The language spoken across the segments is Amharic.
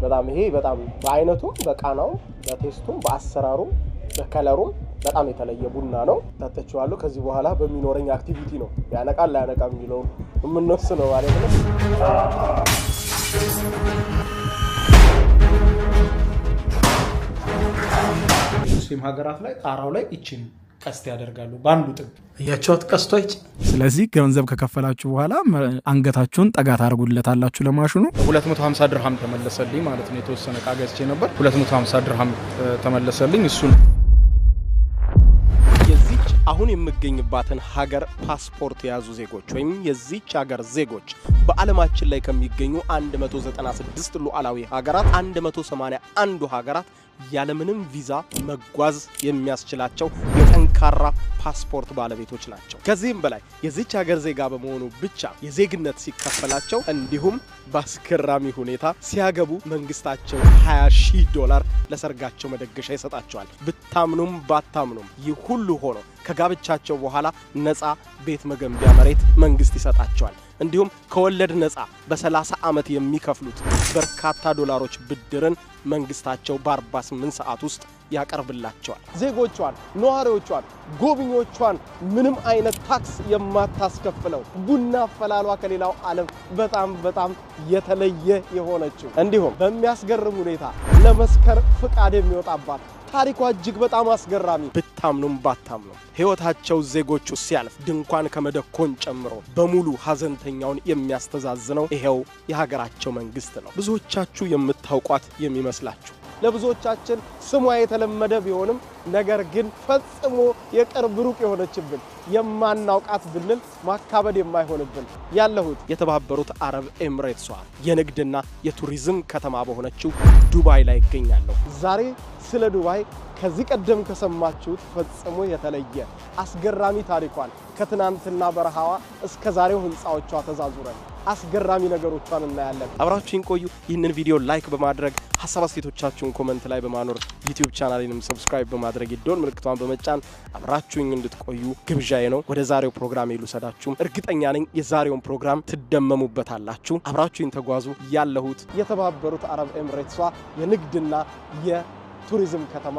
በጣም ይሄ በጣም በአይነቱ በቃናው በቴስቱ በአሰራሩ በከለሩ በጣም የተለየ ቡና ነው ታጠቻለሁ ከዚህ በኋላ በሚኖረኝ አክቲቪቲ ነው ያነቃል ላያነቃም የሚለው ምንወስነው ማለት ነው ሙስሊም ሀገራት ላይ ጣራው ላይ እቺን ቀስት ያደርጋሉ ባንዱ ጥግ ያቻውት ቀስቶች ስለዚህ ገንዘብ ከከፈላችሁ በኋላ አንገታችሁን ጠጋት አርጉለታላችሁ ለማሽኑ 250 ድርሃም ተመለሰልኝ ማለት ነው የተወሰነ ቃገዝቼ ነበር 250 ድርሃም ተመለሰልኝ እሱ የዚች አሁን የምገኝባትን ሀገር ፓስፖርት ያዙ ዜጎች ወይም የዚች ሀገር ዜጎች በአለማችን ላይ ከሚገኙ 196 ሉዓላዊ ሀገራት 181 ሀገራት ያለምንም ቪዛ መጓዝ የሚያስችላቸው የጠንካራ ፓስፖርት ባለቤቶች ናቸው ከዚህም በላይ የዚች ሀገር ዜጋ በመሆኑ ብቻ የዜግነት ሲከፈላቸው እንዲሁም በአስገራሚ ሁኔታ ሲያገቡ መንግስታቸው $20,000 ለሰርጋቸው መደገሻ ይሰጣቸዋል ብታምኑም ባታምኑም ይህ ሁሉ ሆኖ ከጋብቻቸው በኋላ ነፃ ቤት መገንቢያ መሬት መንግስት ይሰጣቸዋል እንዲሁም ከወለድ ነፃ በ30 አመት የሚከፍሉት በርካታ ዶላሮች ብድርን መንግስታቸው በ48 ሰዓት ውስጥ ያቀርብላቸዋል ዜጎቿን ነዋሪዎቿን ጎብኚዎቿን ምንም አይነት ታክስ የማታስከፍለው ቡና አፈላሏ ከሌላው ዓለም በጣም የተለየ የሆነችው እንዲሁም በሚያስገርም ሁኔታ ለመስከር ፍቃድ የሚወጣባት ታሪኳ እጅግ በጣም አስገራሚ ብታምኑም ባታምኑም ህይወታቸው ዜጎቹ ሲያልፍ ድንኳን ከመደኮን ጨምሮ በሙሉ ሀዘንተኛውን የሚያስተዛዝነው ይሄው የሀገራቸው መንግስት ነው ብዙዎቻችሁ የምታውቋት የሚመስላችሁ ለብዙዎቻችን ስሟ የተለመደ ቢሆንም ነገር ግን ፈጽሞ የቅርብ ሩቅ የሆነችብን የማናውቃት ብንል ማካበድ የማይሆንብን ያለሁት የተባበሩት አረብ ኤምሬትስ የንግድና የቱሪዝም ከተማ በሆነችው ዱባይ ላይ ይገኛለሁ ዛሬ ስለ ዱባይ ከዚህ ቀደም ከሰማችሁት ፈጽሞ የተለየ አስገራሚ ታሪኳን ከትናንትና በረሃዋ እስከ ዛሬው ህንጻዎቿ ተዛዙረን አስገራሚ ነገሮቿን እናያለን አብራችሁን ቆዩ ይህንን ቪዲዮ ላይክ በማድረግ ሐሳብ አስተያየቶቻችሁን ኮሜንት ላይ በማኖር ዩቲዩብ ቻናሌንም ሰብስክራይብ በማድረግ የደወል ምልክቷን በመጫን አብራችሁን እንድትቆዩ ግብዣዬ ነው ወደ ዛሬው ፕሮግራም ይሉሰዳችሁ እርግጠኛ ነኝ የዛሬውን ፕሮግራም ትደመሙበታላችሁ አብራችሁን ተጓዙ ያለሁት የተባበሩት አረብ ኤምሬትስ የንግድና የቱሪዝም ከተማ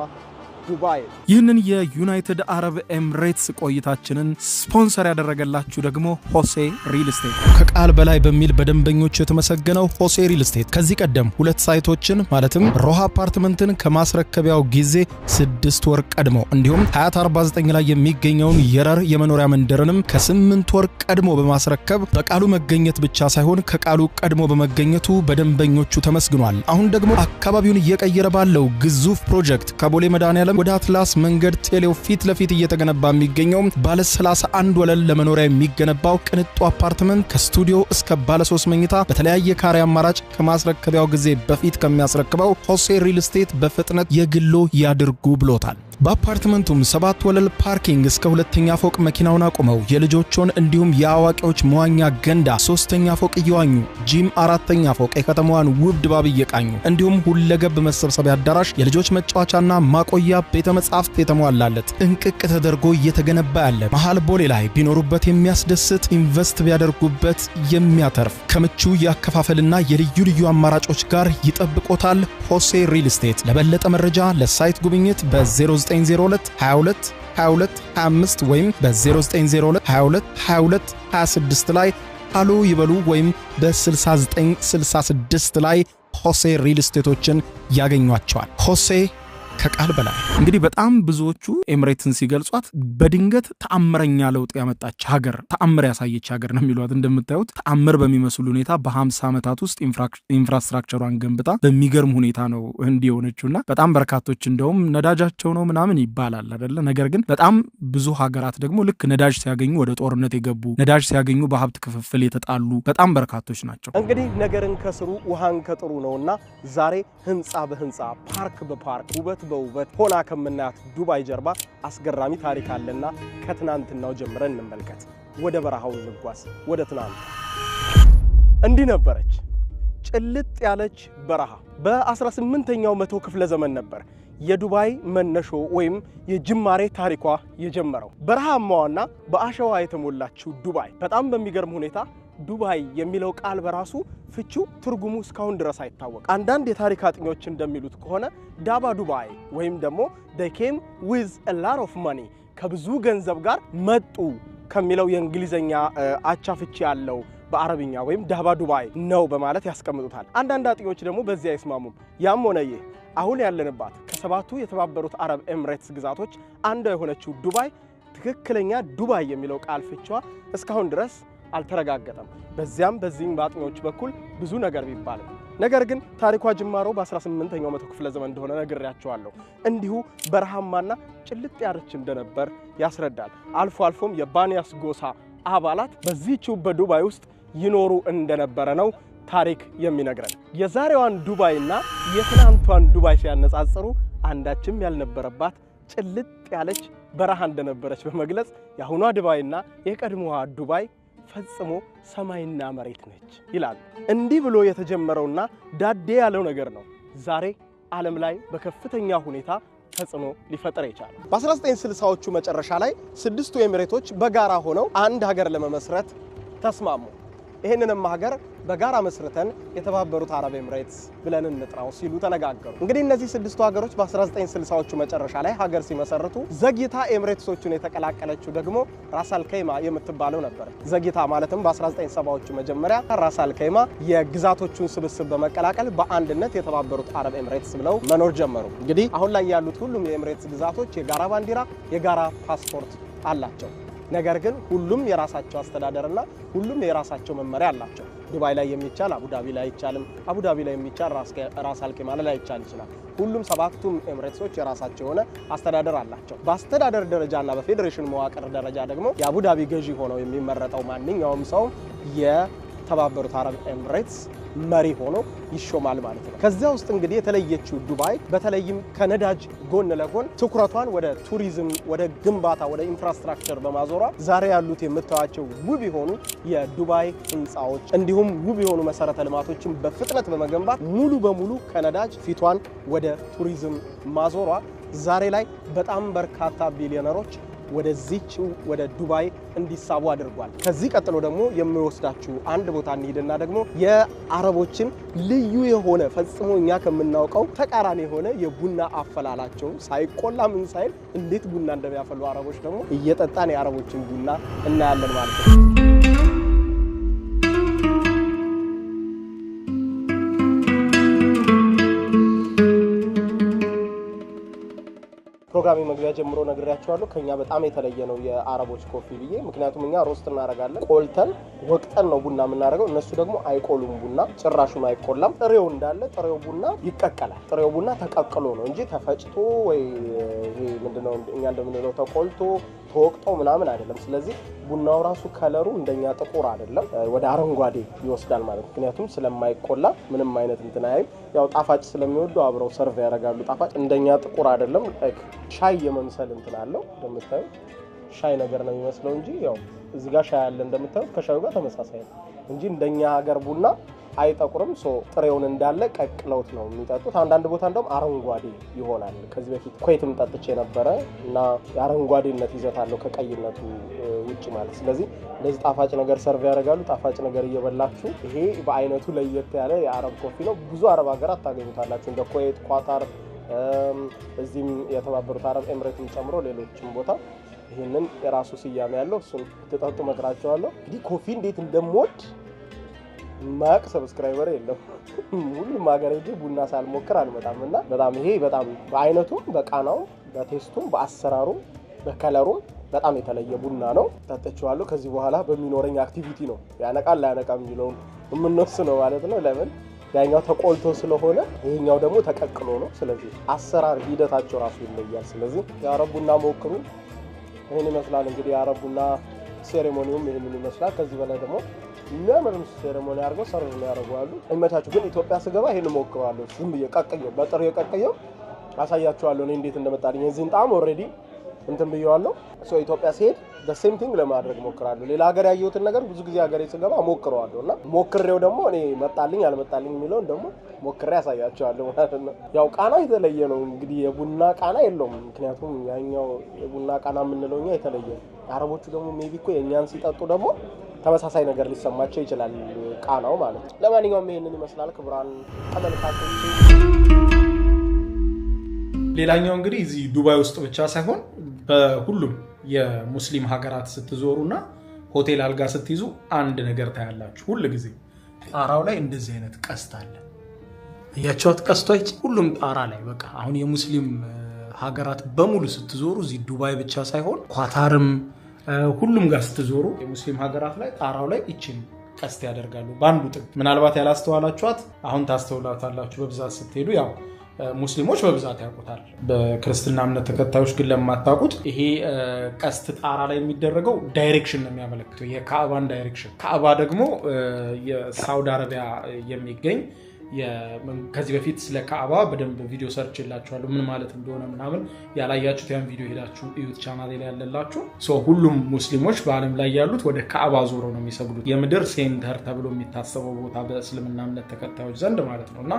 ዱባይ ይህንን የዩናይትድ አረብ ኤምሬትስ ቆይታችንን ስፖንሰር ያደረገላችሁ ደግሞ ሆሴ ሪል ስቴት ከቃል በላይ በሚል በደንበኞች የተመሰገነው ሆሴ ሪል ስቴት ከዚህ ቀደም ሁለት ሳይቶችን ማለትም ሮሃ አፓርትመንትን ከማስረከቢያው ጊዜ 6 ወር ቀድሞ እንዲሁም ሀያት 49 ላይ የሚገኘውን የረር የመኖሪያ መንደርንም ከ8 ወር ቀድሞ በማስረከብ በቃሉ መገኘት ብቻ ሳይሆን ከቃሉ ቀድሞ በመገኘቱ በደንበኞቹ ተመስግኗል አሁን ደግሞ አካባቢውን እየቀየረ ባለው ግዙፍ ፕሮጀክት ከቦሌ መድኃኔዓለም ወደ አትላስ መንገድ ቴሌው ፊት ለፊት እየተገነባ የሚገኘው ባለ 31 ወለል ለመኖሪያ የሚገነባው ቅንጡ አፓርትመንት ከስቱዲዮ እስከ ባለ 3 መኝታ በተለያየ ካሬ አማራጭ ከማስረከቢያው ጊዜ በፊት ከሚያስረክበው ሆሴ ሪል ስቴት በፍጥነት የግሎ ያድርጉ ብሎታል በአፓርትመንቱም 7 ወለል ፓርኪንግ እስከ ሁለተኛ ፎቅ መኪናውን አቁመው የልጆችን እንዲሁም የአዋቂዎች መዋኛ ገንዳ 3ኛ ፎቅ እየዋኙ ጂም 4ኛ ፎቅ የከተማዋን ውብ ድባብ እየቃኙ እንዲሁም ሁለገብ መሰብሰቢያ አዳራሽ የልጆች መጫወቻና ማቆያ ቤተ መጻሕፍት የተሟላለት እንቅቅ ተደርጎ እየተገነባ ያለ መሃል ቦሌ ላይ ቢኖሩበት የሚያስደስት ኢንቨስት ቢያደርጉበት የሚያተርፍ ከምቹ ያከፋፈልና የልዩ ልዩ አማራጮች ጋር ይጠብቆታል ሆሴ ሪል ስቴት ለበለጠ መረጃ ለሳይት ጉብኝት በ0902 22 22 25 ወይም በ0902 22 22 26 ላይ ሃሎ ይበሉ ወይም በ6966 ላይ ሆሴ ሪል ስቴቶችን ያገኟቸዋል ሆሴ ከቃል በላይ እንግዲህ በጣም ብዙዎቹ ኤምሬትስን ሲገልጿት በድንገት ተአምረኛ ለውጥ ያመጣች ሀገር ተአምር ያሳየች ሀገር ነው የሚሏት እንደምታዩት ተአምር በሚመስሉ ሁኔታ በ50 አመታት ውስጥ ኢንፍራስትራክቸሯን ገንብታ በሚገርም ሁኔታ ነው እንዲሆነችውና በጣም በርካቶች እንደውም ነዳጃቸው ነው ምናምን ይባላል አይደለ ነገር ግን በጣም ብዙ ሀገራት ደግሞ ልክ ነዳጅ ሲያገኙ ወደ ጦርነት የገቡ ነዳጅ ሲያገኙ በሀብት ክፍፍል የተጣሉ በጣም በርካቶች ናቸው እንግዲህ ነገርን ከስሩ ውሃን ከጥሩ ነውና ዛሬ ህንጻ በህንጻ ፓርክ በፓርክ ውበት በውበት ሆና ከመናት ዱባይ ጀርባ አስገራሚ ታሪክ አለና ከትናንትናው ጀምረን እንመልከት ወደ በረሃው እንጓዝ ወደ ትናንት እንዲህ ነበረች ጭልጥ ያለች በረሃ በ18ኛው መቶ ክፍለ ዘመን ነበር የዱባይ መነሾ ወይም የጅማሬ ታሪኳ የጀመረው በረሃማዋና በአሸዋ የተሞላችው ዱባይ በጣም በሚገርም ሁኔታ ዱባይ የሚለው ቃል በራሱ ፍቺው ትርጉሙ እስካሁን ድረስ አይታወቅም። አንዳንድ የታሪክ አጥኚዎች እንደሚሉት ከሆነ ዳባ ዱባይ ወይም ደግሞ they came with a lot of money ከብዙ ገንዘብ ጋር መጡ ከሚለው የእንግሊዘኛ አቻ ፍቺ ያለው በአረብኛ ወይም ዳባ ዱባይ ነው በማለት ያስቀምጡታል። አንዳንድ አጥኚዎች ደግሞ በዚህ አይስማሙም። ያም ሆነ ይህ አሁን ያለንባት ከሰባቱ የተባበሩት አረብ ኤምሬትስ ግዛቶች አንዷ የሆነችው ዱባይ ትክክለኛ ዱባይ የሚለው ቃል ፍቺዋ እስካሁን ድረስ አልተረጋገጠም። በዚህም በአጥኚዎች በኩል ብዙ ነገር ቢባልም ነገር ግን ታሪኳ ጅማሮ በ18ኛው መቶ ክፍለ ዘመን እንደሆነ ነግሬያቸዋለሁ። እንዲሁ በረሃማና ጭልጥ ያለች እንደነበር ያስረዳል። አልፎ አልፎም የባኒያስ ጎሳ አባላት በዚህችው በዱባይ ውስጥ ይኖሩ እንደነበረ ነው ታሪክ የሚነግረን። የዛሬዋን ዱባይና የትናንቷን ዱባይ ሲያነጻጽሩ አንዳችም ያልነበረባት ጭልጥ ያለች በረሃ እንደነበረች በመግለጽ የአሁኗ ዱባይና የቀድሞዋ ዱባይ ፈጽሞ ሰማይና መሬት ነች ይላል። እንዲህ ብሎ የተጀመረውና ዳዴ ያለው ነገር ነው ዛሬ ዓለም ላይ በከፍተኛ ሁኔታ ተጽዕኖ ሊፈጠር ይችላል። በ1960ዎቹ መጨረሻ ላይ ስድስቱ ኤሚሬቶች በጋራ ሆነው አንድ ሀገር ለመመስረት ተስማሙ። ይሄንንም ሀገር በጋራ መስርተን የተባበሩት አረብ ኤሚሬትስ ብለን እንጥራው ሲሉ ተነጋገሩ። እንግዲህ እነዚህ ስድስቱ ሀገሮች በ1960ዎቹ መጨረሻ ላይ ሀገር ሲመሰርቱ ዘግይታ ኤሚሬትሶቹን የተቀላቀለችው ደግሞ ራስ አልከይማ የምትባለው ነበር። ዘግይታ ማለትም በ1970ዎቹ መጀመሪያ ራስ አልከይማ የግዛቶቹን ስብስብ በመቀላቀል በአንድነት የተባበሩት አረብ ኤሚሬትስ ብለው መኖር ጀመሩ። እንግዲህ አሁን ላይ ያሉት ሁሉም የኤሚሬትስ ግዛቶች የጋራ ባንዲራ፣ የጋራ ፓስፖርት አላቸው። ነገር ግን ሁሉም የራሳቸው አስተዳደርና ሁሉም የራሳቸው መመሪያ አላቸው። ዱባይ ላይ የሚቻል አቡዳቢ ላይ አይቻልም፣ አቡዳቢ ላይ የሚቻል ራስ አልከይማ ላይ አይቻል ይችላል። ሁሉም ሰባቱም ኤሚሬትሶች የራሳቸው የሆነ አስተዳደር አላቸው። በአስተዳደር ደረጃና በፌዴሬሽን መዋቅር ደረጃ ደግሞ የአቡዳቢ ገዢ ሆነው የሚመረጠው ማንኛውም ሰው የተባበሩት አረብ ኤሚሬትስ መሪ ሆኖ ይሾማል ማለት ነው። ከዚያ ውስጥ እንግዲህ የተለየችው ዱባይ በተለይም ከነዳጅ ጎን ለጎን ትኩረቷን ወደ ቱሪዝም፣ ወደ ግንባታ፣ ወደ ኢንፍራስትራክቸር በማዞሯ ዛሬ ያሉት የምታዩቸው ውብ የሆኑ የዱባይ ህንፃዎች እንዲሁም ውብ የሆኑ መሰረተ ልማቶችን በፍጥነት በመገንባት ሙሉ በሙሉ ከነዳጅ ፊቷን ወደ ቱሪዝም ማዞሯ ዛሬ ላይ በጣም በርካታ ቢሊዮነሮች ወደዚህው ወደ ዱባይ እንዲሳቡ አድርጓል። ከዚህ ቀጥሎ ደግሞ የሚወስዳችሁ አንድ ቦታ እንሂድና ደግሞ የአረቦችን ልዩ የሆነ ፈጽሞ እኛ ከምናውቀው ተቃራኒ የሆነ የቡና አፈላላቸው ሳይቆላ ምን ሳይል እንዴት ቡና እንደሚያፈሉ አረቦች ደግሞ እየጠጣን የአረቦችን ቡና እናያለን ማለት ነው። ፕሮግራሚ መግቢያ ጀምሮ ነግሬያችኋለሁ። ከኛ በጣም የተለየ ነው የአረቦች ኮፊ ብዬ። ምክንያቱም እኛ ሮስት እናረጋለን፣ ቆልተን ወቅተን ነው ቡና የምናረጋው። እነሱ ደግሞ አይቆሉም፣ ቡና ጭራሹን አይቆላም። ጥሬው እንዳለ ጥሬው ቡና ይቀቀላል። ጥሬው ቡና ተቀቅሎ ነው እንጂ ተፈጭቶ ወይ ይሄ ምንድነው እኛ እንደምንለው ተቆልቶ ተወቅጦ ምናምን አይደለም። ስለዚህ ቡናው ራሱ ከለሩ እንደኛ ጥቁር አይደለም፣ ወደ አረንጓዴ ይወስዳል ማለት ነው። ምክንያቱም ስለማይቆላ ምንም አይነት እንትን አይል። ያው ጣፋጭ ስለሚወዱ አብረው ሰርቭ ያደርጋሉ። ጣፋጭ እንደኛ ጥቁር አይደለም። ሻይ የመምሰል እንትን አለው። እንደምታዩት ሻይ ነገር ነው የሚመስለው እንጂ ያው እዚህ ጋር ሻይ አለ እንደምታዩት ከሻዩ ጋር ተመሳሳይ ነው እንጂ እንደኛ ሀገር ቡና አይጠቁርም። ጥሬውን እንዳለ ቀቅለውት ነው የሚጠጡት። አንዳንድ ቦታ እንደውም አረንጓዴ ይሆናል። ከዚህ በፊት ኮይትም ጠጥቼ ነበረ እና የአረንጓዴነት ይዘት አለው ከቀይነቱ ውጪ ማለት። ስለዚህ እንደዚህ ጣፋጭ ነገር ሰርቭ ያደርጋሉ። ጣፋጭ ነገር እየበላችሁ ይሄ በአይነቱ ለየት ያለ የአረብ ኮፊ ነው። ብዙ አረብ ሀገራት ታገኙታላችሁ እንደ ኩዌት፣ ኳታር፣ እዚህም የተባበሩት አረብ ኤሚሬትን ጨምሮ ሌሎችም ቦታ ይሄንን የራሱ ስያሜ ያለው እሱን ተጠጡ መክራቸዋለሁ። እንግዲህ ኮፊ እንዴት እንደምወድ ማቅ ሰብስክራይበር የለም። ሁሉም ሀገር ሄጄ ቡና ሳልሞክር አልመጣም እና በጣም ይሄ በጣም በአይነቱም በቃናው በቴስቱም በአሰራሩም በከለሩም በጣም የተለየ ቡና ነው። ተጠጣችኋለሁ። ከዚህ በኋላ በሚኖረኝ አክቲቪቲ ነው ያነቃል ላያነቃም የሚለውን የምንወስነው ማለት ነው። ለምን ያኛው ተቆልቶ ስለሆነ ይሄኛው ደግሞ ተቀቅሎ ነው። ስለዚህ አሰራር ሂደታቸው ራሱ ይለያል። ስለዚህ የአረብ ቡና ሞክሩ። ይሄን ይመስላል እንግዲህ የአረብ ቡና ሴሬሞኒውም ይሄንን ይመስላል። ከዚህ በላይ ደግሞ የሚያምር ሴሬሞኒ አድርገው ሰርቭ ነው ያደርጋሉ። አይመቻችሁ። ግን ኢትዮጵያ ስገባ ይሄን ሞክራለሁ። ዝም ብዬ ቀቅየው በጥሬው ቀቅየው አሳያችኋለሁ እኔ እንዴት እንደመጣልኝ። እዚህን ጣም ኦሬዲ እንትን ብየዋለሁ። ኢትዮጵያ ሲሄድ the same thing ለማድረግ ሞክራለሁ። ሌላ ሀገር ያየሁትን ነገር ብዙ ጊዜ ሀገሬ ስገባ ሞክረዋለሁና ሞክሬው ደግሞ እኔ መጣልኝ አልመጣልኝ የሚለውን ደግሞ ሞክሬ ያሳያችኋለሁ ማለት ነው። ያው ቃና የተለየ ነው እንግዲህ የቡና ቃና የለውም። ምክንያቱም ያኛው የቡና ቃና የምንለው እኛ የተለየ። አረቦቹ ደግሞ ሜቢ እኮ የኛን ሲጠጡ ደግሞ ተመሳሳይ ነገር ሊሰማቸው ይችላል ቃናው ማለት ነው። ለማንኛውም ይሄንን ይመስላል ክቡራን ተመልካቾች። ሌላኛው እንግዲህ እዚህ ዱባይ ውስጥ ብቻ ሳይሆን በሁሉም የሙስሊም ሀገራት ስትዞሩና ሆቴል አልጋ ስትይዙ አንድ ነገር ታያላችሁ። ሁሉ ጊዜ ጣራው ላይ እንደዚህ አይነት ቀስት አለ። ያቻውት ቀስቶች ሁሉም ጣራ ላይ በቃ አሁን የሙስሊም ሀገራት በሙሉ ስትዞሩ እዚህ ዱባይ ብቻ ሳይሆን ኳታርም ሁሉም ጋር ስትዞሩ የሙስሊም ሀገራት ላይ ጣራው ላይ እቺን ቀስት ያደርጋሉ ባንዱ ጥግ። ምናልባት ያላስተዋላችኋት አሁን ታስተውላታላችሁ በብዛት ስትሄዱ። ያው ሙስሊሞች በብዛት ያውቁታል። በክርስትና እምነት ተከታዮች ግን ለማታውቁት ይሄ ቀስት ጣራ ላይ የሚደረገው ዳይሬክሽን ነው የሚያመለክተው፣ የካዕባን ዳይሬክሽን። ካዕባ ደግሞ የሳውዲ አረቢያ የሚገኝ ከዚህ በፊት ስለ ካዕባ በደንብ ቪዲዮ ሰርች ይላችኋለሁ ምን ማለት እንደሆነ ምናምን ያላያችሁት ያን ቪዲዮ ሄዳችሁ እዩት፣ ቻናሌ ላይ ያለላችሁ። ሁሉም ሙስሊሞች በዓለም ላይ ያሉት ወደ ካዕባ ዞረው ነው የሚሰግዱት። የምድር ሴንተር ተብሎ የሚታሰበው ቦታ በእስልምና እምነት ተከታዮች ዘንድ ማለት ነው። እና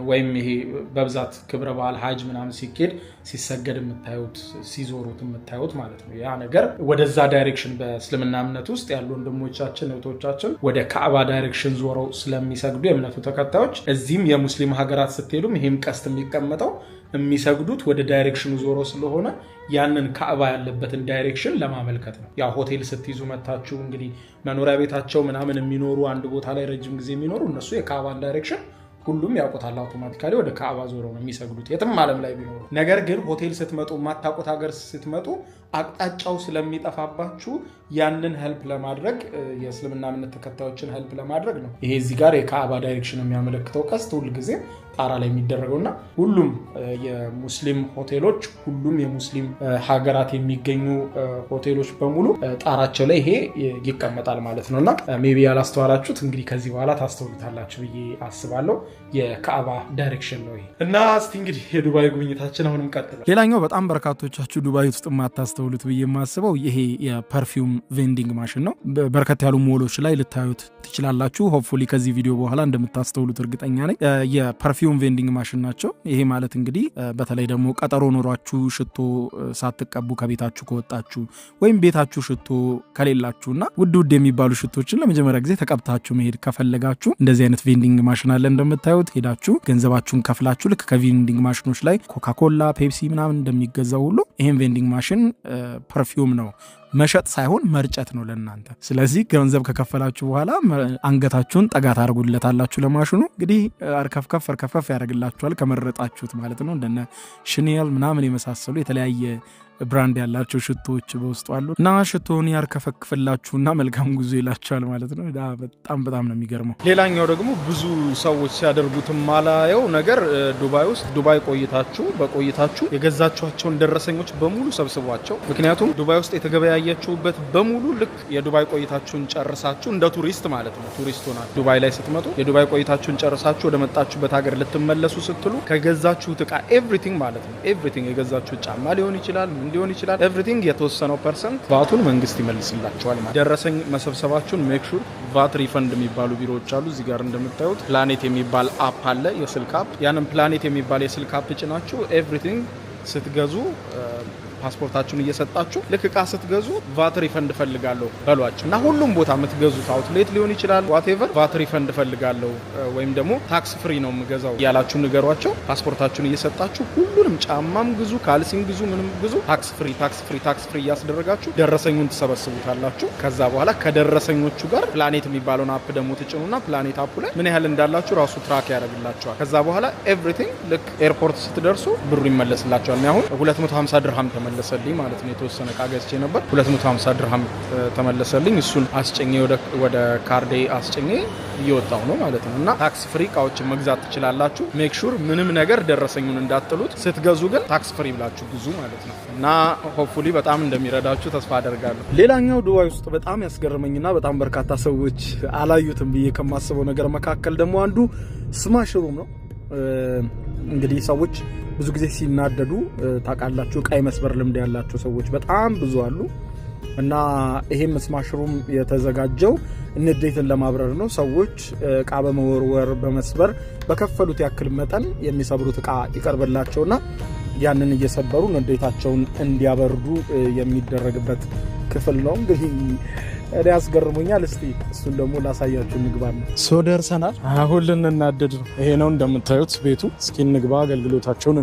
ወይም ይሄ በብዛት ክብረ በዓል ሀጅ ምናምን ሲኬድ ሲሰገድ የምታዩት ሲዞሩት የምታዩት ማለት ነው። ያ ነገር ወደዛ ዳይሬክሽን በእስልምና እምነት ውስጥ ያሉ ወንድሞቻችን እህቶቻችን ወደ ካዕባ ዳይሬክሽን ዞረው ስለሚሰግዱ የእምነቱ ተከታዮች እዚህም የሙስሊም ሀገራት ስትሄዱም ይሄም ቀስት የሚቀመጠው የሚሰግዱት ወደ ዳይሬክሽኑ ዞረው ስለሆነ ያንን ካዕባ ያለበትን ዳይሬክሽን ለማመልከት ነው። ያ ሆቴል ስትይዙ መታችሁ እንግዲህ መኖሪያ ቤታቸው ምናምን የሚኖሩ አንድ ቦታ ላይ ረጅም ጊዜ የሚኖሩ እነሱ የካዕባን ዳይሬክሽን ሁሉም ያውቁታል። አውቶማቲካሊ ወደ ካዕባ ዞረው ነው የሚሰግዱት የትም ዓለም ላይ ቢኖሩ። ነገር ግን ሆቴል ስትመጡ ማታውቁት ሀገር ስትመጡ አቅጣጫው ስለሚጠፋባችሁ ያንን ሄልፕ ለማድረግ የእስልምና እምነት ተከታዮችን ሄልፕ ለማድረግ ነው ይሄ እዚህ ጋር የካዕባ ዳይሬክሽን የሚያመለክተው ቀስት ሁሉ ጊዜ ጣራ ላይ የሚደረገውና ሁሉም የሙስሊም ሆቴሎች ሁሉም የሙስሊም ሀገራት የሚገኙ ሆቴሎች በሙሉ ጣራቸው ላይ ይሄ ይቀመጣል ማለት ነውና ሜቢ ያላስተዋላችሁት እንግዲህ ከዚህ በኋላ ታስተውሉታላችሁ ብዬ አስባለሁ። የካዕባ ዳይሬክሽን ነው ይሄ። እና እስቲ እንግዲህ የዱባይ ጉብኝታችን አሁንም ቀጥሏል። ሌላኛው በጣም በርካቶቻችሁ ዱባይ ውስጥ የማታስተውሉት ብዬ የማስበው ይሄ የፐርፊውም ቬንዲንግ ማሽን ነው። በርከት ያሉ ሞሎች ላይ ልታዩት ትችላላችሁ። ሆፕፉሊ ከዚህ ቪዲዮ በኋላ እንደምታስተውሉት እርግጠኛ ነኝ። የፐርፊውም ቬንዲንግ ማሽን ናቸው። ይሄ ማለት እንግዲህ በተለይ ደግሞ ቀጠሮ ኖሯችሁ ሽቶ ሳትቀቡ ከቤታችሁ ከወጣችሁ ወይም ቤታችሁ ሽቶ ከሌላችሁና ውድ ውድ የሚባሉ ሽቶችን ለመጀመሪያ ጊዜ ተቀብታችሁ መሄድ ከፈለጋችሁ እንደዚህ አይነት ቬንዲንግ ማሽን አለ። እንደምታዩት ሄዳችሁ ገንዘባችሁን ከፍላችሁ ልክ ከቬንዲንግ ማሽኖች ላይ ኮካኮላ፣ ፔፕሲ ምናምን እንደሚገዛው ሁሉ ይሄን ቬንዲንግ ማሽን ፐርፊውም ነው መሸጥ ሳይሆን መርጨት ነው ለእናንተ። ስለዚህ ገንዘብ ከከፈላችሁ በኋላ አንገታችሁን ጠጋ ታርጉለታላችሁ ለማሽኑ። እንግዲህ አርከፍከፍ ያደርግላችኋል ከመረጣችሁት ማለት ነው። እንደነ ሽኔል ምናምን የመሳሰሉ የተለያየ ብራንድ ያላቸው ሽቶዎች በውስጡ አሉ እና ሽቶውን ያርከፈክፍላችሁና መልካም ጉዞ ይላችኋል ማለት ነው። በጣም ነው የሚገርመው። ሌላኛው ደግሞ ብዙ ሰዎች ሲያደርጉት ማላየው ነገር ዱባይ ውስጥ ዱባይ በቆይታችሁ የገዛችኋቸውን ደረሰኞች በሙሉ ሰብስቧቸው። ምክንያቱም ዱባይ ውስጥ የተገበያያችሁበት በሙሉ ልክ የዱባይ ቆይታችሁን ጨርሳችሁ እንደ ቱሪስት ማለት ነው ቱሪስት ሆናችሁ ዱባይ ላይ ስትመጡ የዱባይ ቆይታችሁን ጨርሳችሁ ወደ መጣችሁበት ሀገር ልትመለሱ ስትሉ ከገዛችሁት ዕቃ ኤቭሪቲንግ ማለት ነው ኤቭሪቲንግ የገዛችሁት ጫማ ሊሆን ይችላል እንዲሆን ይችላል ኤቭሪቲንግ የተወሰነው ፐርሰንት ቫቱን መንግስት ይመልስላችኋል ማለት። ደረሰኝ መሰብሰባችሁን ሜክ ሹር ቫት ሪፈንድ የሚባሉ ቢሮዎች አሉ። እዚህ ጋር እንደምታዩት ፕላኔት የሚባል አፕ አለ፣ የስልክ አፕ። ያንን ፕላኔት የሚባል የስልክ አፕ ጭናችሁ ኤቭሪቲንግ ስትገዙ ፓስፖርታችሁን እየሰጣችሁ ልክ ዕቃ ስትገዙ ቫት ሪፈንድ ፈልጋለሁ በሏቸው እና ሁሉም ቦታ የምትገዙት አውትሌት ሊሆን ይችላል ዋቴቨር ቫት ሪፈንድ ፈልጋለሁ ወይም ደግሞ ታክስ ፍሪ ነው የምገዛው ያላችሁ ንገሯቸው። ፓስፖርታችሁን እየሰጣችሁ ሁሉንም ጫማም ግዙ ካልሲም ግዙ ምንም ግዙ ታክስ ፍሪ እያስደረጋችሁ ደረሰኙን ትሰበስቡታላችሁ። ከዛ በኋላ ከደረሰኞቹ ጋር ፕላኔት የሚባለውን አፕ ደግሞ ትጭኑና ፕላኔት አፑ ላይ ምን ያህል እንዳላችሁ ራሱ ትራክ ያደርግላችኋል። ከዛ በኋላ ኤቭሪቲንግ ልክ ኤርፖርት ስትደርሱ ብሩ ይመለስላችኋል። አሁን 250 ድርሃም ተመለሰልኝ ማለት ነው። የተወሰነ ዕቃ ገዝቼ ነበር 250 ድርሃም ተመለሰልኝ። እሱን አስጨኘ ወደ ካርዴ አስጨኘ እየወጣው ነው ማለት ነው። እና ታክስ ፍሪ ዕቃዎችን መግዛት ትችላላችሁ። ሜክ ሹር ምንም ነገር ደረሰኙን እንዳትጥሉት። ስትገዙ ግን ታክስ ፍሪ ብላችሁ ግዙ ማለት ነው። እና ሆፕፉሊ በጣም እንደሚረዳችሁ ተስፋ አደርጋለሁ። ሌላኛው ዱባይ ውስጥ በጣም ያስገረመኝና በጣም በርካታ ሰዎች አላዩትም ብዬ ከማስበው ነገር መካከል ደግሞ አንዱ ስማሽ ሩም ነው። እንግዲህ ሰዎች ብዙ ጊዜ ሲናደዱ ታውቃላችሁ፣ ቀይ መስበር ልምድ ያላቸው ሰዎች በጣም ብዙ አሉ እና ይሄም ስማሽ ሩም የተዘጋጀው ንዴትን ለማብረር ነው። ሰዎች ዕቃ በመወርወር በመስበር በከፈሉት ያክል መጠን የሚሰብሩት ዕቃ ይቀርብላቸውና ያንን እየሰበሩ ንዴታቸውን እንዲያበርዱ የሚደረግበት ክፍል ነው። እንግዲህ እኔ ያስገርሙኛል። እስቲ እሱን ደግሞ ላሳያችሁ እንግባለን። ሶ ደርሰናል። አሁን ልንናደድ ነው። ይሄ ነው እንደምታዩት ቤቱ። እስኪ እንግባ። አገልግሎታቸውን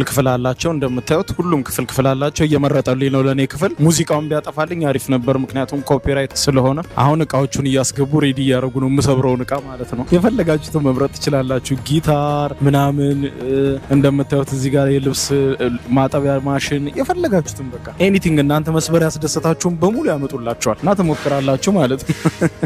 ክፍል አላቸው እንደምታዩት። ሁሉም ክፍል አላቸው። እየመረጠልኝ ነው ለኔ ክፍል። ሙዚቃውን ቢያጠፋልኝ አሪፍ ነበር፣ ምክንያቱም ኮፒራይት ስለሆነ። አሁን እቃዎቹን እያስገቡ ሬዲ እያደረጉ ነው። የምሰብረውን እቃ ማለት ነው። የፈለጋችሁትን መምረጥ ትችላላችሁ። ጊታር ምናምን እንደምታዩት። እዚህ ጋር የልብስ ማጠቢያ ማሽን፣ የፈለጋችሁትን በቃ ኤኒቲንግ እናንተ መስበር ያስደሰታችሁን በሙሉ ያመጡላችኋል እና ትሞክራላችሁ ማለት ነው።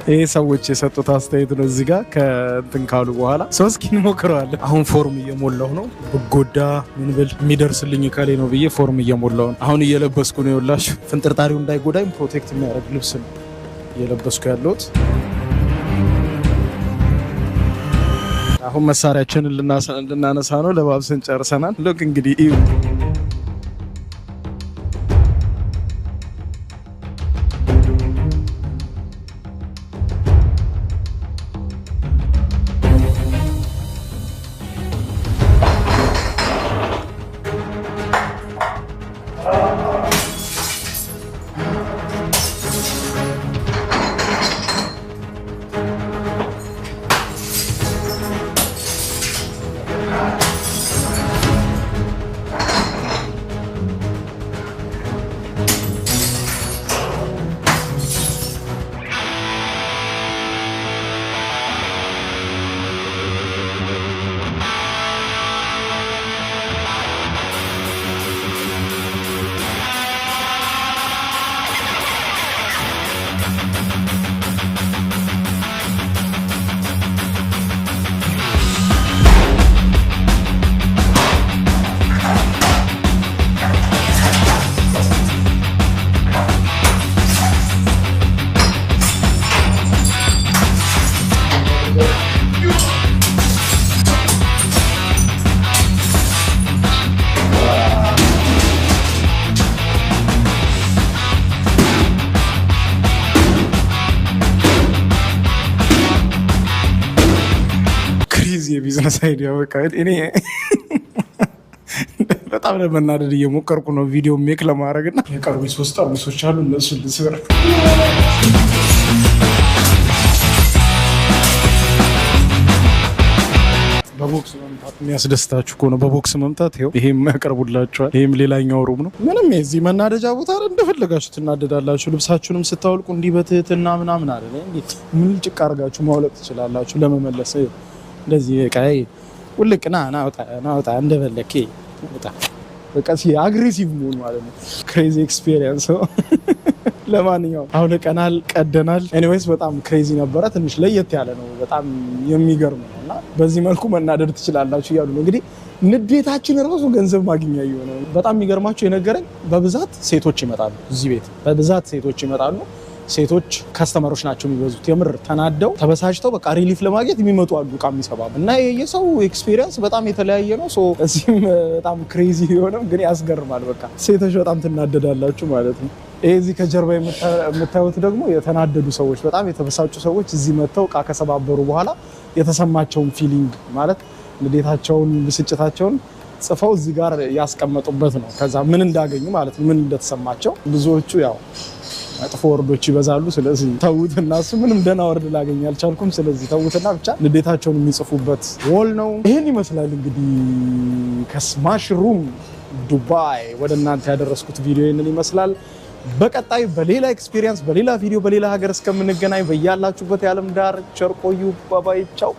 ይሄ ሰዎች የሰጡት አስተያየት ነው። እዚህ ጋር ከእንትን ካሉ በኋላ ሰው እስኪ እንሞክረዋለን። አሁን ፎርም እየሞላሁ ነው። ብጎዳ ምን ብል የሚደርስልኝ ካሌ ነው ብዬ ፎርም እየሞላሁ ነው። አሁን እየለበስኩ ነው። ይኸውላችሁ ፍንጥርጣሪው እንዳይጎዳኝ ፕሮቴክት የሚያደርግ ልብስ ነው እየለበስኩ ያለሁት። አሁን መሳሪያችንን ልናነሳ ነው። ለባብሰን ጨርሰናል። ሎክ እንግዲህ እዩ። የቢዝነስ አይዲያ በቃ እኔ በጣም ለመናደድ እየሞከርኩ ነው ቪዲዮ ሜክ ለማድረግ እና የቀሩኝ 3 ጠርሙሶች አሉ። እነሱን ልስበር። በቦክስ መምታት የሚያስደስታችሁ ከሆነ በቦክስ መምታት ይሄም ያቀርቡላችኋል። ይሄም ሌላኛው ሩም ነው። ምንም የዚህ መናደጃ ቦታ እንደፈለጋችሁ ትናደዳላችሁ። ልብሳችሁንም ስታወልቁ እንዲህ በትህትና ምናምን አለ እንዴት ምን ጭቃ አድርጋችሁ ማውለቅ ትችላላችሁ። ለመመለስ እንደዚህ ቃይ ውልቅና ናውጣ እንደበለከ ወጣ በቃ አግሬሲቭ መሆን ማለት ነው። ክሬዚ ኤክስፒሪየንስ ነው። ለማንኛውም አሁን ቀደናል። ኤኒዌይስ በጣም ክሬዚ ነበረ። ትንሽ ለየት ያለ ነው። በጣም የሚገርም ነው እና በዚህ መልኩ መናደድ ትችላላችሁ እያሉ ነው እንግዲህ። ንዴታችን ራሱ ገንዘብ ማግኛ እየሆነ ነው። በጣም የሚገርማችሁ የነገረኝ በብዛት ሴቶች ይመጣሉ እዚህ ቤት። በብዛት ሴቶች ይመጣሉ። ሴቶች ከስተመሮች ናቸው የሚበዙት። የምር ተናደው ተበሳጭተው በቃ ሪሊፍ ለማግኘት የሚመጡ አሉ እቃ የሚሰባሉ እና የሰው ኤክስፒሪየንስ በጣም የተለያየ ነው። እዚህም በጣም ክሬዚ የሆነም ግን ያስገርማል። በቃ ሴቶች በጣም ትናደዳላችሁ ማለት ነው። ይሄ እዚህ ከጀርባ የምታዩት ደግሞ የተናደዱ ሰዎች፣ በጣም የተበሳጩ ሰዎች እዚህ መጥተው እቃ ከሰባበሩ በኋላ የተሰማቸውን ፊሊንግ ማለት ንዴታቸውን፣ ብስጭታቸውን ጽፈው እዚህ ጋር ያስቀመጡበት ነው። ከዛ ምን እንዳገኙ ማለት ነው፣ ምን እንደተሰማቸው። ብዙዎቹ ያው መጥፎ ወርዶች ይበዛሉ። ስለዚህ ተውትና እሱ ምንም ደህና ወርድ ላገኝ አልቻልኩም። ስለዚህ ተውትና ብቻ ንዴታቸውን የሚጽፉበት ዎል ነው። ይሄን ይመስላል እንግዲህ ከስማሽ ሩም ዱባይ ወደ እናንተ ያደረስኩት ቪዲዮ ይሄንን ይመስላል። በቀጣይ በሌላ ኤክስፒሪየንስ፣ በሌላ ቪዲዮ፣ በሌላ ሀገር እስከምንገናኝ በያላችሁበት የዓለም ዳር ቸር ቆዩ። ባባይ ቻው።